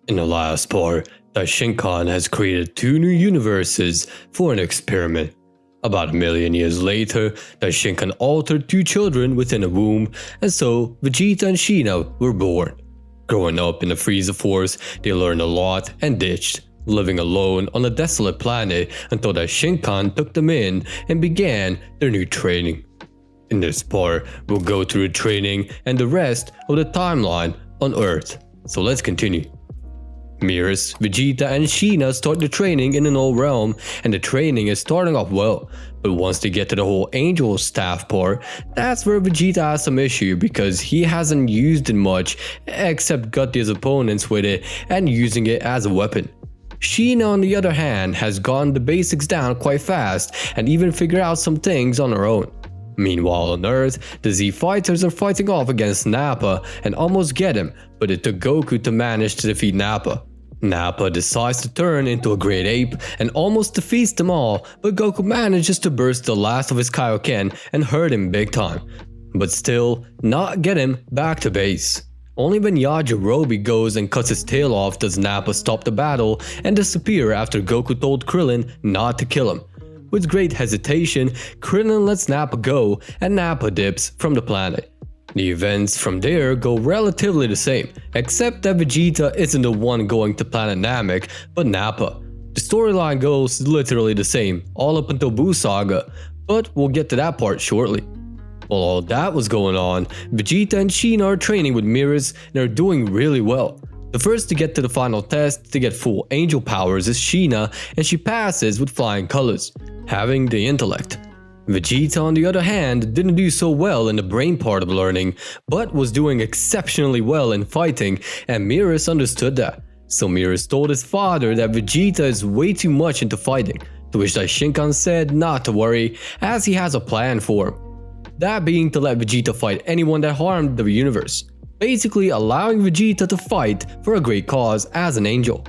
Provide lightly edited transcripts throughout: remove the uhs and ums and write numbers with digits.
In the last part, Daishinkan has created two new universes for an experiment. About a million years later, Daishinkan altered two children within a womb, and so Vegeta and Shina were born. Growing up in the Freezer Force, they learned a lot and ditched, living alone on a desolate planet until Daishinkan took them in and began their new training. In this part, we'll go through the training and the rest of the timeline on Earth. So let's continue. Mirrors, Vegeta and Shina start the training in an old realm, and the training is starting off well. But once they get to the whole Angel staff part, that's where Vegeta has some issue because he hasn't used it much except got his opponents with it and using it as a weapon. Shina on the other hand has gotten the basics down quite fast and even figured out some things on her own. Meanwhile on Earth, the Z fighters are fighting off against Nappa and almost get him, but it took Goku to manage to defeat Nappa. Nappa decides to turn into a great ape and almost defeats them all, but Goku manages to burst the last of his Kaioken and hurt him big time, but still not get him back to base. Only when Yajirobe goes and cuts his tail off does Nappa stop the battle and disappear after Goku told Krillin not to kill him. With great hesitation, Krillin lets Nappa go and Nappa dips from the planet. The events from there go relatively the same, except that Vegeta isn't the one going to planet Namek, but Nappa. The storyline goes literally the same, all up until Buu Saga, but we'll get to that part shortly. While all that was going on, Vegeta and Shina are training with mirrors and are doing really well. The first to get to the final test to get full angel powers is Shina, and she passes with flying colors, having the intellect. Vegeta on the other hand didn't do so well in the brain part of learning, but was doing exceptionally well in fighting, and Mirrors understood that. So Mirrors told his father that Vegeta is way too much into fighting, to which Daishinkan said not to worry, as he has a plan for him. That being to let Vegeta fight anyone that harmed the universe, basically allowing Vegeta to fight for a great cause as an angel.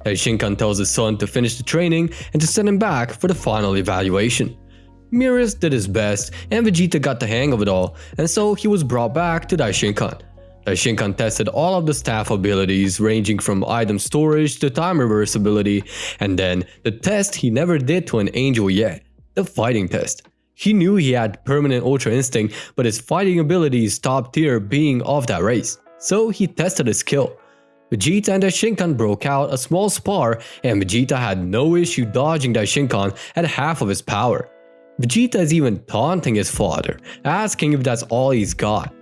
Daishinkan tells his son to finish the training and to send him back for the final evaluation. Mirrors did his best and Vegeta got the hang of it all, and so he was brought back to Daishinkan. Daishinkan tested all of the staff abilities ranging from item storage to time reversibility, and then the test he never did to an angel yet, the fighting test. He knew he had permanent Ultra Instinct, but his fighting abilities top tier being of that race, so he tested his skill. Vegeta and Daishinkan broke out a small spar and Vegeta had no issue dodging Daishinkan at half of his power. Vegeta is even taunting his father, asking if that's all he's got.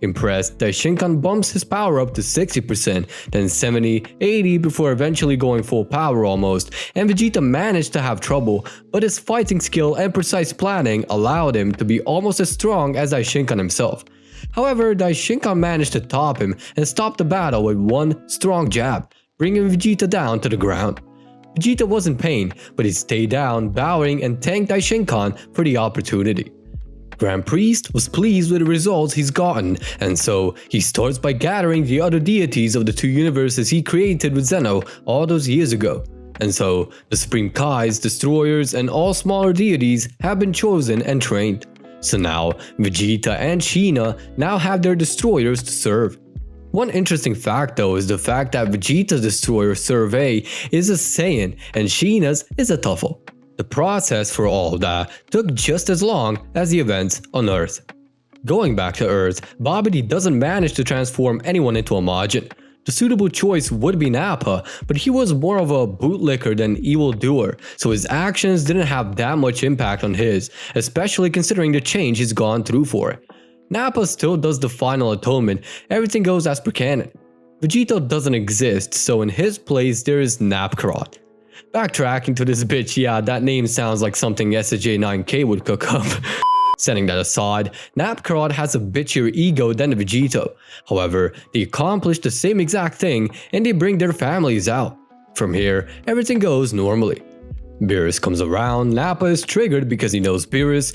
Impressed, Daishinkan bumps his power up to 60%, then 70, 80 before eventually going full power almost, and Vegeta managed to have trouble, but his fighting skill and precise planning allowed him to be almost as strong as Daishinkan himself. However, Daishinkan managed to top him and stop the battle with one strong jab, bringing Vegeta down to the ground. Vegeta was in pain, but he stayed down, bowing and thanked Daishinkan for the opportunity. Grand Priest was pleased with the results he's gotten, and so he starts by gathering the other deities of the two universes he created with Zeno all those years ago. And so, the Supreme Kais, Destroyers, and all smaller deities have been chosen and trained. So now, Vegeta and Shina now have their Destroyers to serve. One interesting fact though is the fact that Vegeta's Destroyer Survey is a Saiyan and Shina's is a Tuffle. The process for all of that took just as long as the events on Earth. Going back to Earth, Babidi doesn't manage to transform anyone into a Majin. The suitable choice would be Nappa, but he was more of a bootlicker than evildoer, so his actions didn't have that much impact on his, especially considering the change he's gone through for it. Nappa still does the final atonement, everything goes as per canon. Vegeta doesn't exist, so in his place there is Napkarot. Backtracking to this bitch, yeah, that name sounds like something SJ9K would cook up. Setting that aside, Napkarot has a bitchier ego than Vegeta. However, they accomplish the same exact thing and they bring their families out. From here, everything goes normally. Beerus comes around, Nappa is triggered because he knows Beerus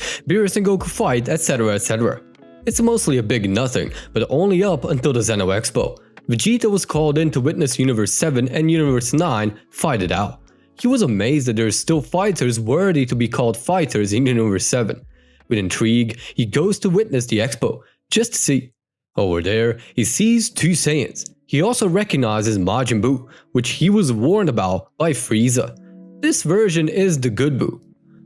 and Goku fight, etc, etc. It's mostly a big nothing, but only up until the Zeno Expo. Vegeta was called in to witness Universe 7 and Universe 9 fight it out. He was amazed that there are still fighters worthy to be called fighters in Universe 7. With intrigue, he goes to witness the expo, just to see. Over there, he sees two Saiyans. He also recognizes Majin Buu, which he was warned about by Frieza. This version is the good Buu.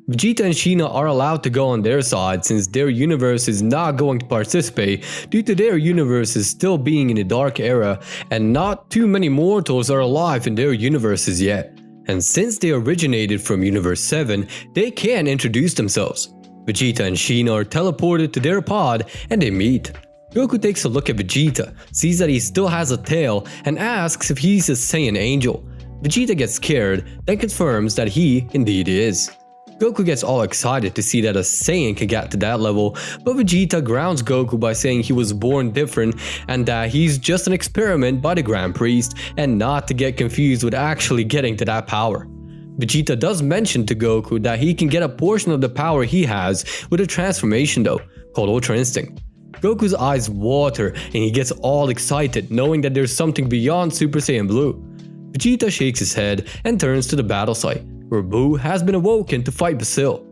Vegeta and Sheena are allowed to go on their side since their universe is not going to participate due to their universes still being in a dark era and not too many mortals are alive in their universes yet. And since they originated from Universe 7, they can introduce themselves. Vegeta and Sheena are teleported to their pod and they meet. Goku takes a look at Vegeta, sees that he still has a tail, and asks if he's a Saiyan angel. Vegeta gets scared, then confirms that he indeed is. Goku gets all excited to see that a Saiyan can get to that level, but Vegeta grounds Goku by saying he was born different and that he's just an experiment by the Grand Priest and not to get confused with actually getting to that power. Vegeta does mention to Goku that he can get a portion of the power he has with a transformation though, called Ultra Instinct. Goku's eyes water and he gets all excited knowing that there's something beyond Super Saiyan Blue. Vegeta shakes his head and turns to the battle site, where Buu has been awoken to fight Basil.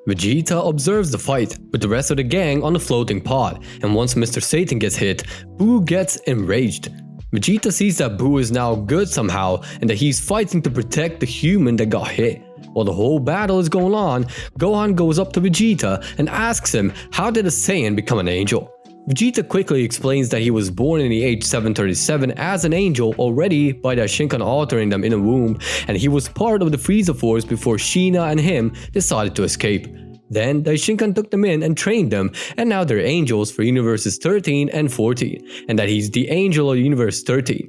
Vegeta observes the fight with the rest of the gang on the floating pod, and once Mr. Satan gets hit, Buu gets enraged. Vegeta sees that Buu is now good somehow and that he's fighting to protect the human that got hit. While the whole battle is going on, Gohan goes up to Vegeta and asks him how did a Saiyan become an angel. Vegeta quickly explains that he was born in the age 737 as an angel already by Daishinkan altering them in a womb, and he was part of the Frieza Force before Sheena and him decided to escape. Then Daishinkan took them in and trained them, and now they're angels for universes 13 and 14, and that he's the angel of universe 13.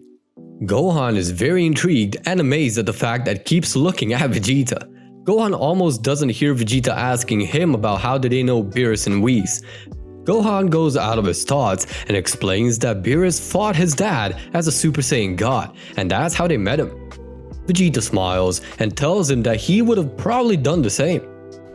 Gohan is very intrigued and amazed at the fact that keeps looking at Vegeta. Gohan almost doesn't hear Vegeta asking him about how did they know Beerus and Whis. Gohan goes out of his thoughts and explains that Beerus fought his dad as a Super Saiyan god, and that's how they met him. Vegeta smiles and tells him that he would have probably done the same.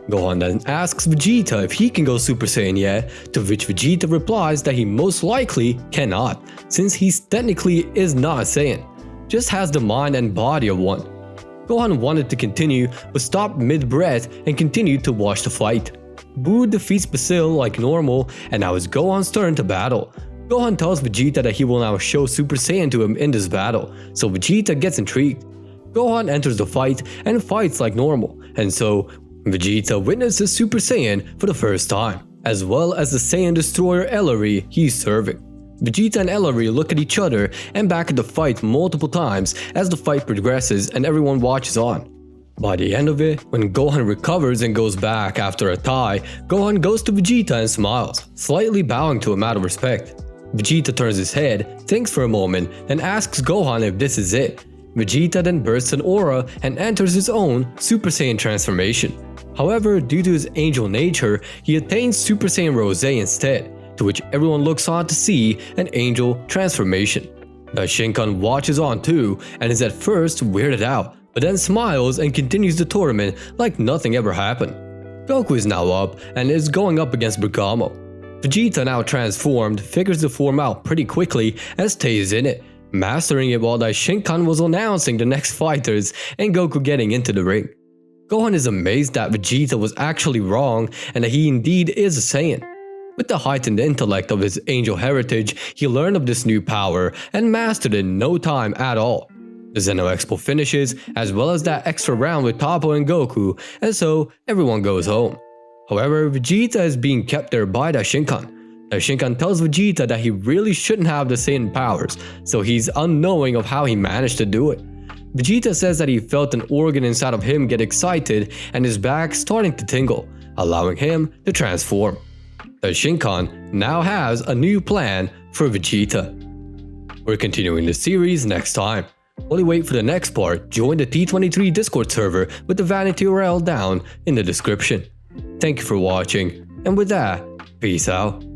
Gohan then asks Vegeta if he can go Super Saiyan yet, to which Vegeta replies that he most likely cannot, since he technically is not a Saiyan, just has the mind and body of one. Gohan wanted to continue but stopped mid-breath and continued to watch the fight. Buu defeats Basil like normal, and now it's Gohan's turn to battle. Gohan tells Vegeta that he will now show Super Saiyan to him in this battle, so Vegeta gets intrigued. Gohan enters the fight and fights like normal, and so Vegeta witnesses Super Saiyan for the first time, as well as the Saiyan Destroyer Elery he's serving. Vegeta and Elery look at each other and back at the fight multiple times as the fight progresses and everyone watches on. By the end of it, when Gohan recovers and goes back after a tie, Gohan goes to Vegeta and smiles, slightly bowing to him out of respect. Vegeta turns his head, thinks for a moment, and asks Gohan if this is it. Vegeta then bursts an aura and enters his own Super Saiyan transformation. However, due to his angel nature, he attains Super Saiyan Rose instead, to which everyone looks on to see an angel transformation. Daishinkan watches on too and is at first weirded out, but then smiles and continues the tournament like nothing ever happened. Goku is now up and is going up against Bergamo. Vegeta, now transformed, figures the form out pretty quickly and stays in it, mastering it while Daishinkan was announcing the next fighters and Goku getting into the ring. Gohan is amazed that Vegeta was actually wrong and that he indeed is a Saiyan. With the heightened intellect of his angel heritage, he learned of this new power and mastered it in no time at all. The Zeno Expo finishes, as well as that extra round with Toppo and Goku, and so everyone goes home. However, Vegeta is being kept there by Daishinkan. Daishinkan tells Vegeta that he really shouldn't have the Saiyan powers, so he's unknowing of how he managed to do it. Vegeta says that he felt an organ inside of him get excited and his back starting to tingle, allowing him to transform. Daishinkan now has a new plan for Vegeta. We're continuing the series next time. While you wait for the next part, join the T23 Discord server with the vanity URL down in the description. Thank you for watching, and with that, peace out.